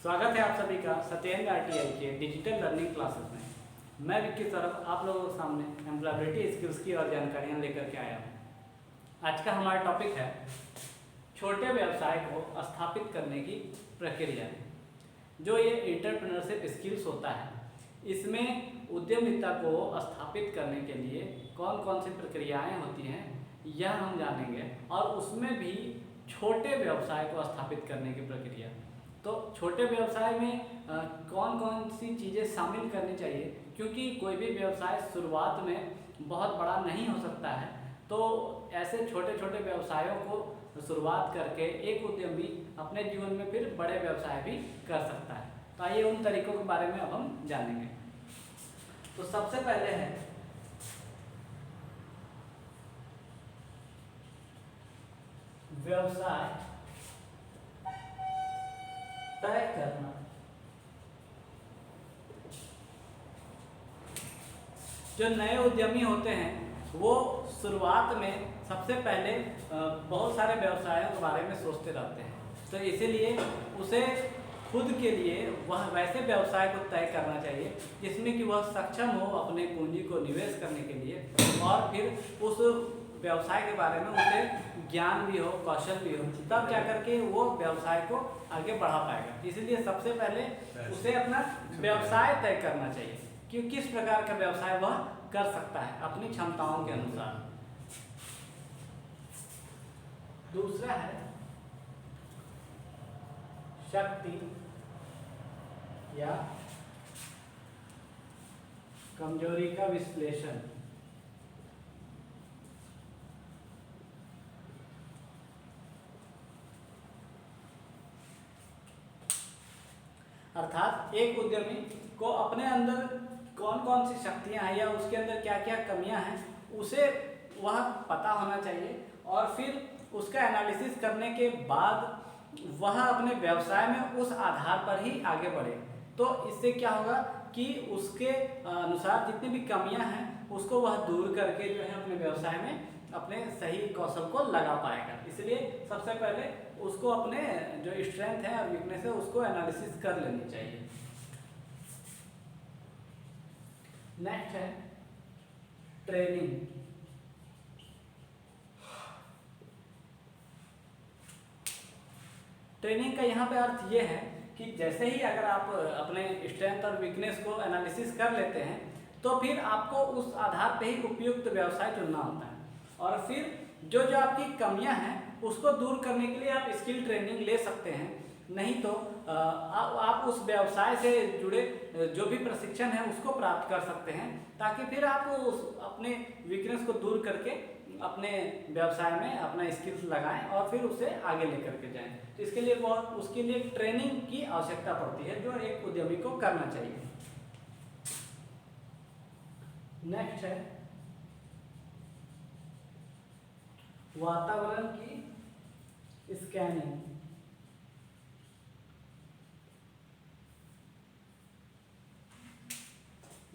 स्वागत है आप सभी का सत्येंद्र आरटीआई के डिजिटल लर्निंग क्लासेस में। मैं विक्की सौरभ आप लोगों के सामने एम्प्लॉयबिलिटी स्किल्स की और जानकारियाँ लेकर के आया हूँ। आज का हमारा टॉपिक है छोटे व्यवसाय को स्थापित करने की प्रक्रिया। जो ये एंटरप्रेन्योरशिप स्किल्स होता है, इसमें उद्यमिता को स्थापित करने के लिए कौन कौन सी प्रक्रियाएँ होती हैं यह हम जानेंगे, और उसमें भी छोटे व्यवसाय को स्थापित करने की प्रक्रिया। तो छोटे व्यवसाय में कौन कौन सी चीज़ें शामिल करनी चाहिए, क्योंकि कोई भी व्यवसाय शुरुआत में बहुत बड़ा नहीं हो सकता है। तो ऐसे छोटे छोटे व्यवसायों को शुरुआत करके एक उद्यमी अपने जीवन में फिर बड़े व्यवसाय भी कर सकता है। तो आइए उन तरीकों के बारे में अब हम जानेंगे। तो सबसे पहले है व्यवसाय तय करना। जो नए उद्यमी होते हैं वो शुरुआत में सबसे पहले बहुत सारे व्यवसायों के बारे में सोचते रहते हैं। तो इसीलिए उसे खुद के लिए वह वैसे व्यवसाय को तय करना चाहिए जिसमें कि वह सक्षम हो अपने पूंजी को निवेश करने के लिए, और फिर उस व्यवसाय के बारे में उसे ज्ञान भी हो, कौशल भी हो, तब जाकर के वो व्यवसाय को आगे बढ़ा पाएगा। इसलिए सबसे पहले उसे अपना व्यवसाय तय करना चाहिए कि किस प्रकार का व्यवसाय वह कर सकता है अपनी क्षमताओं के अनुसार। दूसरा है शक्ति या कमजोरी का विश्लेषण। अर्थात एक उद्यमी को अपने अंदर कौन कौन सी शक्तियां हैं या उसके अंदर क्या क्या कमियां हैं उसे वह पता होना चाहिए, और फिर उसका एनालिसिस करने के बाद वह अपने व्यवसाय में उस आधार पर ही आगे बढ़े। तो इससे क्या होगा कि उसके अनुसार जितनी भी कमियां हैं उसको वह दूर करके जो है अपने व्यवसाय में अपने सही कौशल को लगा पाएगा। इसलिए सबसे पहले उसको अपने जो स्ट्रेंथ है और वीकनेस है उसको एनालिसिस कर लेनी चाहिए। नेक्स्ट है ट्रेनिंग। ट्रेनिंग का यहाँ पे अर्थ ये है कि जैसे ही अगर आप अपने स्ट्रेंथ और वीकनेस को एनालिसिस कर लेते हैं तो फिर आपको उस आधार पे ही उपयुक्त व्यवसाय चुनना होता है, और फिर जो जो आपकी कमियां हैं उसको दूर करने के लिए आप स्किल ट्रेनिंग ले सकते हैं। नहीं तो आप उस व्यवसाय से जुड़े जो भी प्रशिक्षण है उसको प्राप्त कर सकते हैं, ताकि फिर आप उस अपने वीकनेस को दूर करके अपने व्यवसाय में अपना स्किल्स लगाएं और फिर उसे आगे लेकर के जाएं। तो इसके लिए उसके लिए ट्रेनिंग की आवश्यकता पड़ती है जो एक उद्यमी को करना चाहिए। नेक्स्ट है वातावरण की स्कैनिंग।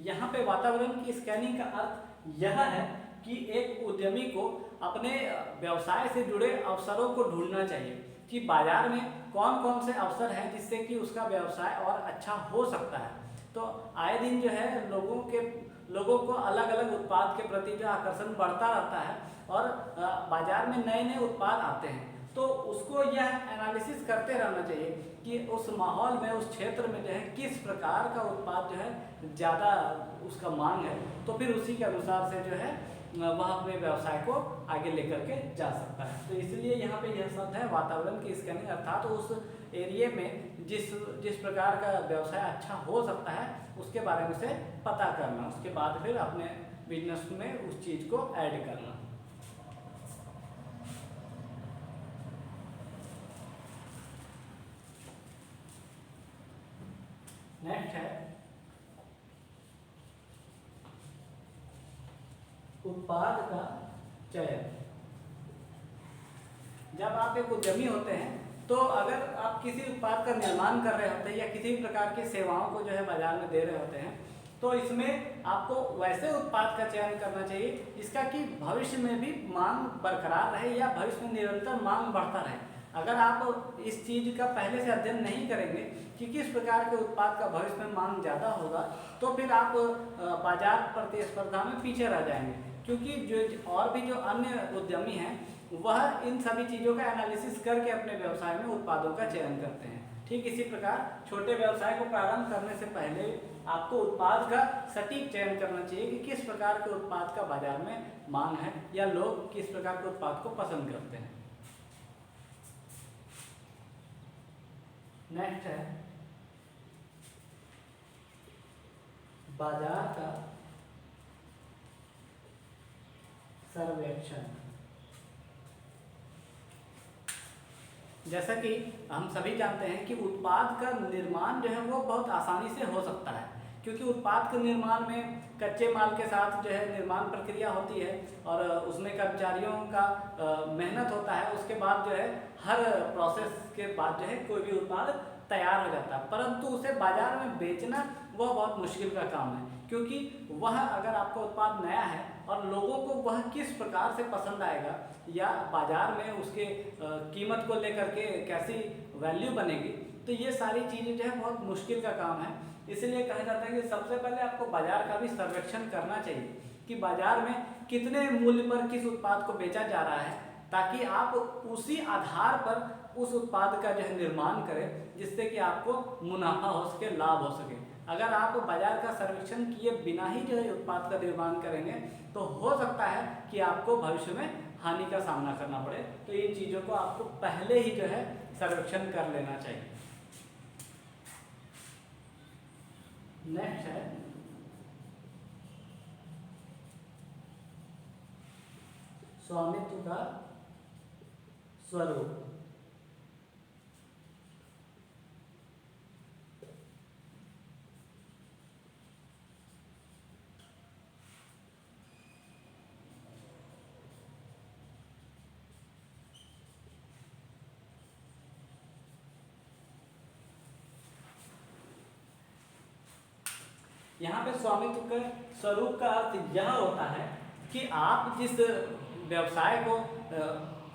यहाँ पे वातावरण की स्कैनिंग का अर्थ यह है कि एक उद्यमी को अपने व्यवसाय से जुड़े अवसरों को ढूंढना चाहिए कि बाजार में कौन कौन से अवसर हैं जिससे कि उसका व्यवसाय और अच्छा हो सकता है। तो आए दिन जो है लोगों को अलग अलग उत्पाद के प्रति जो आकर्षण बढ़ता रहता है, और बाजार में नए नए उत्पाद आते हैं। तो उसको यह एनालिसिस करते रहना चाहिए कि उस माहौल में, उस क्षेत्र में जो है किस प्रकार का उत्पाद जो है ज़्यादा उसका मांग है, तो फिर उसी के अनुसार से जो है वह अपने व्यवसाय को आगे लेकर के जा सकता है। तो इसलिए यहाँ पे यह शब्द है वातावरण की स्कैनिंग, अर्थात तो उस एरिया में जिस प्रकार का व्यवसाय अच्छा हो सकता है उसके बारे में से पता करना, उसके बाद फिर अपने बिजनेस में उस चीज़ को ऐड करना। नेक्स्ट है उत्पाद का चयन। जब आप एक उद्यमी होते हैं तो अगर आप किसी उत्पाद का निर्माण कर रहे होते हैं या किसी भी प्रकार की सेवाओं को जो है बाजार में दे रहे होते हैं, तो इसमें आपको वैसे उत्पाद का चयन करना चाहिए जिसका कि भविष्य में भी मांग बरकरार रहे या भविष्य में निरंतर मांग बढ़ता रहे। अगर आप इस चीज़ का पहले से अध्ययन नहीं करेंगे कि किस प्रकार के उत्पाद का भविष्य में मांग ज़्यादा होगा, तो फिर आप बाजार प्रतिस्पर्धा में पीछे रह जाएंगे। क्योंकि जो और भी जो अन्य उद्यमी हैं वह इन सभी चीज़ों का एनालिसिस करके अपने व्यवसाय में उत्पादों का चयन करते हैं। ठीक इसी प्रकार छोटे व्यवसाय को प्रारंभ करने से पहले आपको उत्पाद का सटीक चयन करना चाहिए कि किस प्रकार के उत्पाद का बाजार में मांग है या लोग किस प्रकार के उत्पाद को पसंद करते हैं। नेक्स्ट है बाजार का सर्वेक्षण। जैसा कि हम सभी जानते हैं कि उत्पाद का निर्माण जो है वो बहुत आसानी से हो सकता है, क्योंकि उत्पाद के निर्माण में कच्चे माल के साथ जो है निर्माण प्रक्रिया होती है और उसमें कर्मचारियों का मेहनत होता है। उसके बाद जो है हर प्रोसेस के बाद जो है कोई भी उत्पाद तैयार हो जाता है, परंतु उसे बाजार में बेचना वह बहुत मुश्किल का काम है। क्योंकि वह अगर आपका उत्पाद नया है और लोगों को वह किस प्रकार से पसंद आएगा या बाजार में उसके कीमत को लेकर के कैसी वैल्यू बनेगी, तो ये सारी चीज़ें जो है बहुत मुश्किल का काम है। इसलिए कहा जाता है कि सबसे पहले आपको बाजार का भी सर्वेक्षण करना चाहिए कि बाजार में कितने मूल्य पर किस उत्पाद को बेचा जा रहा है, ताकि आप उसी आधार पर उस उत्पाद का जो है निर्माण करें, जिससे कि आपको मुनाफा हो सके, लाभ हो सके। अगर आप बाजार का सर्वेक्षण किए बिना ही जो है उत्पाद का निर्माण करेंगे तो हो सकता है कि आपको भविष्य में हानि का सामना करना पड़े। तो इन चीज़ों को आपको पहले ही जो है सर्वेक्षण कर लेना चाहिए। नेक्स्ट है स्वामित्व का स्वरूप। यहाँ पे स्वामित्व के स्वरूप का अर्थ यह होता है कि आप जिस व्यवसाय को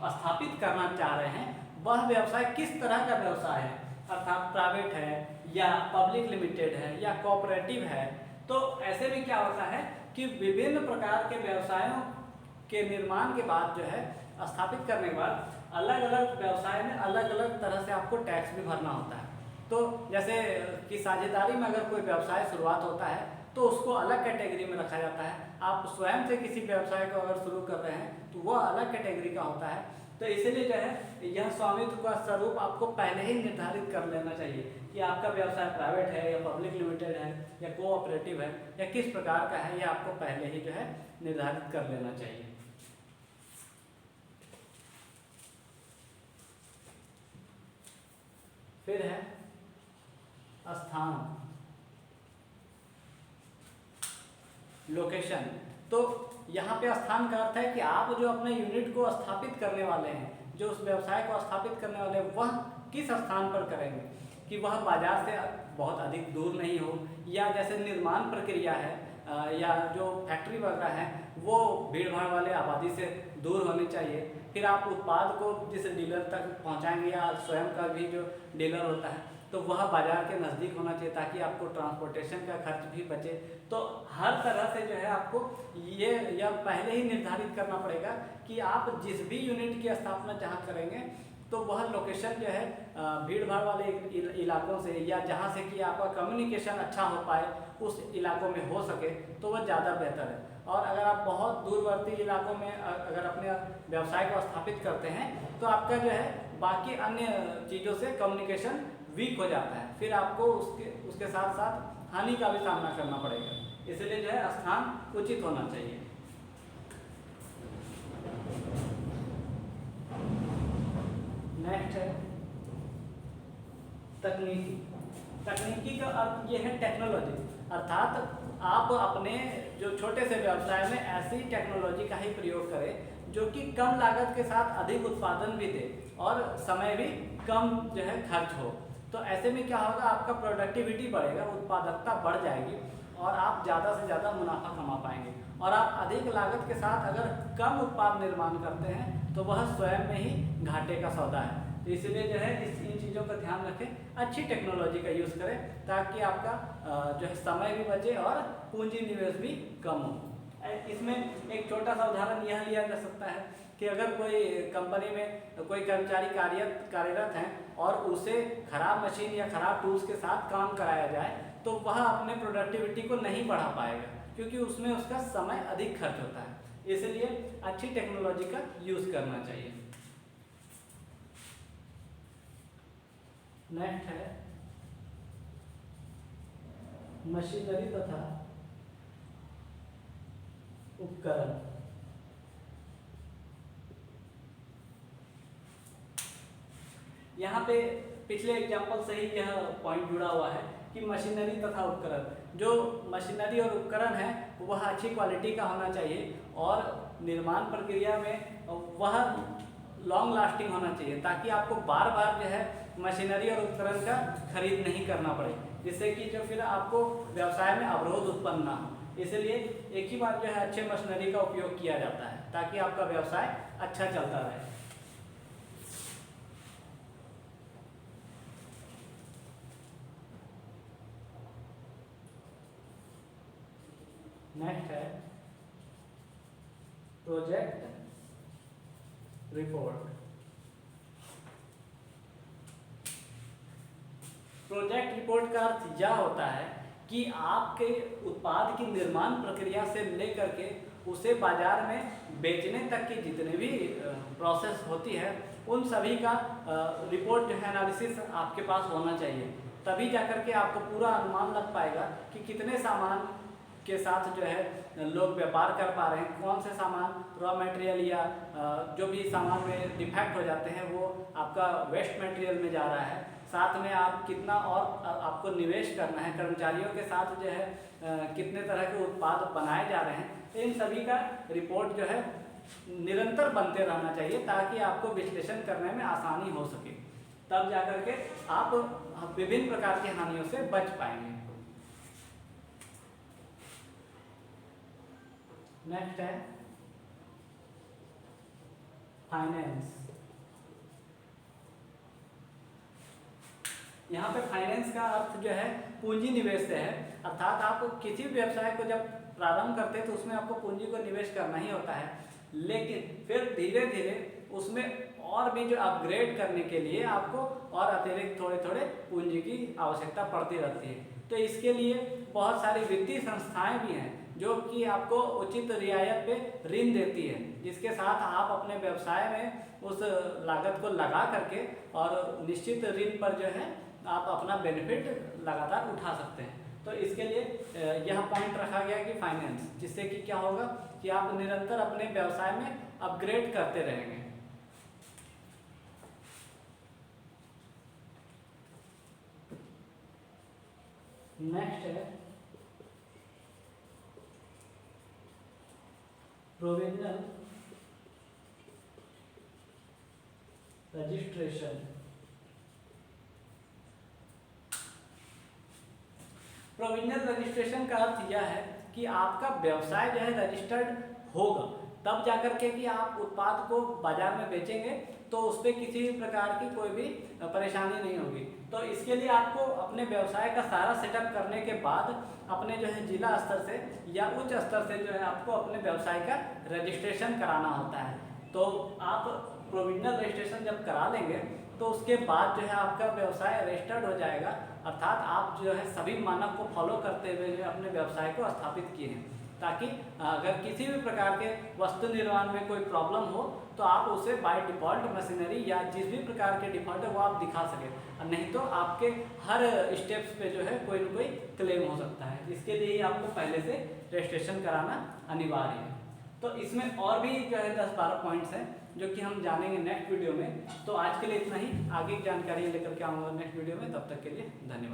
स्थापित करना चाह रहे हैं वह व्यवसाय किस तरह का व्यवसाय है, अर्थात प्राइवेट है या पब्लिक लिमिटेड है या कोऑपरेटिव है। तो ऐसे में क्या होता है कि विभिन्न प्रकार के व्यवसायों के निर्माण के बाद जो है स्थापित करने के बाद अलग अलग व्यवसाय में अलग अलग तरह से आपको टैक्स भी भरना होता है। तो जैसे कि साझेदारी में अगर कोई व्यवसाय शुरुआत होता है तो उसको अलग कैटेगरी में रखा जाता है। आप स्वयं से किसी व्यवसाय को अगर शुरू कर रहे हैं तो वह अलग कैटेगरी का होता है। तो इसीलिए जो है यह स्वामित्व का स्वरूप आपको पहले ही निर्धारित कर लेना चाहिए कि आपका व्यवसाय प्राइवेट है या पब्लिक लिमिटेड है या कोऑपरेटिव है या किस प्रकार का है, यह आपको पहले ही जो है निर्धारित कर लेना चाहिए। फिर है स्थान, लोकेशन। तो यहाँ पे स्थान का अर्थ है कि आप जो अपने यूनिट को स्थापित करने वाले हैं, जो उस व्यवसाय को स्थापित करने वाले हैं, वह किस स्थान पर करेंगे, कि वह बाजार से बहुत अधिक दूर नहीं हो, या जैसे निर्माण प्रक्रिया है या जो फैक्ट्री वगैरह है वो भीड़ भाड़ वाले आबादी से दूर होनी चाहिए। फिर आप उत्पाद को जिस डीलर तक पहुँचाएंगे या स्वयं का भी जो डीलर होता है तो वह बाजार के नज़दीक होना चाहिए ताकि आपको ट्रांसपोर्टेशन का खर्च भी बचे। तो हर तरह से जो है आपको ये या पहले ही निर्धारित करना पड़ेगा कि आप जिस भी यूनिट की स्थापना जहाँ करेंगे तो वह लोकेशन जो है भीड़ भाड़ वाले इलाकों से या जहाँ से कि आपका कम्युनिकेशन अच्छा हो पाए उस इलाकों में हो सके तो वह ज़्यादा बेहतर है। और अगर आप बहुत दूरवर्ती इलाकों में अगर अपने व्यवसाय को स्थापित करते हैं तो आपका जो है बाकी अन्य चीज़ों से कम्युनिकेशन वीक हो जाता है, फिर आपको उसके साथ साथ हानि का भी सामना करना पड़ेगा। इसलिए जो है स्थान उचित होना चाहिए। नेक्स्ट है तकनीकी। तकनीकी का अर्थ ये है टेक्नोलॉजी, अर्थात आप अपने जो छोटे से व्यवसाय में ऐसी टेक्नोलॉजी का ही प्रयोग करें जो कि कम लागत के साथ अधिक उत्पादन भी दे और समय भी कम जो है खर्च हो। तो ऐसे में क्या होगा, आपका प्रोडक्टिविटी बढ़ेगा, उत्पादकता बढ़ जाएगी और आप ज़्यादा से ज़्यादा मुनाफा कमा पाएंगे। और आप अधिक लागत के साथ अगर कम उत्पाद निर्माण करते हैं तो वह स्वयं में ही घाटे का सौदा है। इसलिए जो है इन चीज़ों का ध्यान रखें, अच्छी टेक्नोलॉजी का यूज़ करें ताकि आपका जो है समय भी बचे और पूंजी निवेश भी कम हो। इसमें एक छोटा सा उदाहरण यह लिया जा सकता है कि अगर कोई कंपनी में कोई कर्मचारी कार्यरत हैं और उसे खराब मशीन या खराब टूल्स के साथ काम कराया जाए तो वह अपने प्रोडक्टिविटी को नहीं बढ़ा पाएगा, क्योंकि उसमें उसका समय अधिक खर्च होता है। इसलिए अच्छी टेक्नोलॉजी का यूज़ करना चाहिए। नेक्स्ट है मशीनरी तथा उपकरण। यहाँ पे पिछले एग्जाम्पल से ही यह पॉइंट जुड़ा हुआ है कि मशीनरी तथा उपकरण, जो मशीनरी और उपकरण है वह अच्छी क्वालिटी का होना चाहिए और निर्माण प्रक्रिया में वह लॉन्ग लास्टिंग होना चाहिए, ताकि आपको बार बार जो है मशीनरी और उपकरण का खरीद नहीं करना पड़े, जिससे कि जो फिर आपको व्यवसाय में अवरोध उत्पन्न ना हो। इसलिए एक ही बार जो है अच्छे मशीनरी का उपयोग किया जाता है ताकि आपका व्यवसाय अच्छा चलता रहे। नेक्स्ट है प्रोजेक्ट रिपोर्ट। प्रोजेक्ट रिपोर्ट का अर्थ यह होता है कि आपके उत्पाद की निर्माण प्रक्रिया से लेकर के उसे बाजार में बेचने तक की जितने भी प्रोसेस होती है उन सभी का रिपोर्ट जो है एनालिसिस आपके पास होना चाहिए। तभी जाकर के आपको पूरा अनुमान लग पाएगा कि कितने सामान के साथ जो है लोग व्यापार कर पा रहे हैं, कौन से सामान रॉ मटेरियल या जो भी सामान में डिफेक्ट हो जाते हैं वो आपका वेस्ट मटेरियल में जा रहा है, साथ में आप कितना और आपको निवेश करना है, कर्मचारियों के साथ जो है कितने तरह के उत्पाद बनाए जा रहे हैं। इन सभी का रिपोर्ट जो है निरंतर बनते रहना चाहिए ताकि आपको विश्लेषण करने में आसानी हो सके, तब जाकर के आप विभिन्न प्रकार की हानियों से बच पाएंगे। नेक्स्ट है फाइनेंस। यहाँ पे फाइनेंस का अर्थ जो है पूंजी निवेश से है, अर्थात आप किसी भी व्यवसाय को जब प्रारंभ करते हैं तो उसमें आपको पूंजी को निवेश करना ही होता है, लेकिन फिर धीरे धीरे उसमें और भी जो अपग्रेड करने के लिए आपको और अतिरिक्त थोड़े थोड़े पूंजी की आवश्यकता पड़ती रहती है। तो इसके लिए बहुत सारी वित्तीय संस्थाएं भी हैं जो कि आपको उचित रियायत पे ऋण देती है, जिसके साथ आप अपने व्यवसाय में उस लागत को लगा करके और निश्चित ऋण पर जो है आप अपना बेनिफिट लगातार उठा सकते हैं। तो इसके लिए यह पॉइंट रखा गया कि फाइनेंस, जिससे कि क्या होगा कि आप निरंतर अपने व्यवसाय में अपग्रेड करते रहेंगे। नेक्स्ट है प्रोविजनल रजिस्ट्रेशन। प्रोविजनल रजिस्ट्रेशन का अर्थ यह है कि आपका व्यवसाय जो है रजिस्टर्ड होगा, तब जाकर के कि आप उत्पाद को बाजार में बेचेंगे तो उस पर किसी भी प्रकार की कोई भी परेशानी नहीं होगी। तो इसके लिए आपको अपने व्यवसाय का सारा सेटअप करने के बाद अपने जो है जिला स्तर से या उच्च स्तर से जो है आपको अपने व्यवसाय का रजिस्ट्रेशन कराना होता है। तो आप प्रोविजनल रजिस्ट्रेशन जब करा लेंगे तो उसके बाद जो है आपका व्यवसाय रजिस्टर्ड हो जाएगा, अर्थात आप जो है सभी मानक को फॉलो करते हुए अपने व्यवसाय को स्थापित किए हैं, ताकि अगर किसी भी प्रकार के वस्तु निर्माण में कोई प्रॉब्लम हो तो आप उसे बाय डिफ़ॉल्ट मशीनरी या जिस भी प्रकार के डिफ़ॉल्ट है वो आप दिखा सकें, और नहीं तो आपके हर स्टेप्स पे जो है कोई ना कोई क्लेम हो सकता है। इसके लिए आपको पहले से रजिस्ट्रेशन कराना अनिवार्य है। तो इसमें और भी जो है 10-12 पॉइंट्स हैं जो कि हम जानेंगे नेक्स्ट वीडियो में। तो आज के लिए इतना ही, आगे की जानकारी लेकर के आऊँगा नेक्स्ट वीडियो में। तब तक के लिए धन्यवाद।